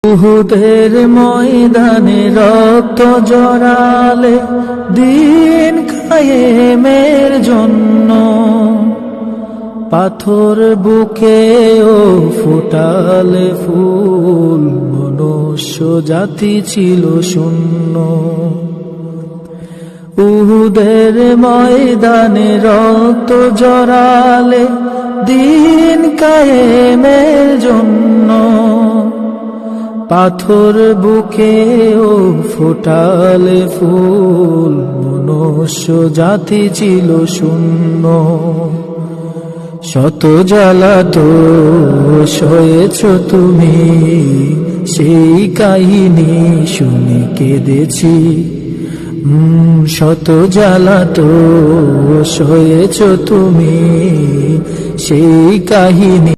উহুদের ময়দানে রক্ত জড়ালে দিন কায়েমের জন্য, পাথর বুকেও ফোটালে ফুল, মনুষ্য জাতি ছিল শূন্য। উহুদের ময়দানে রক্ত জড়ালে দিন কায়েমের জন্য, পাথর বুকেও ফোটালে ফুল, মনুষ্য জাতি ছিল শূন্য। শত জ্বালাতো সয়েছ তুমি, সেই কাহিনী শুনে কেঁদেছি। শত জ্বালাতো সয়েছ তুমি, সেই কাহিনী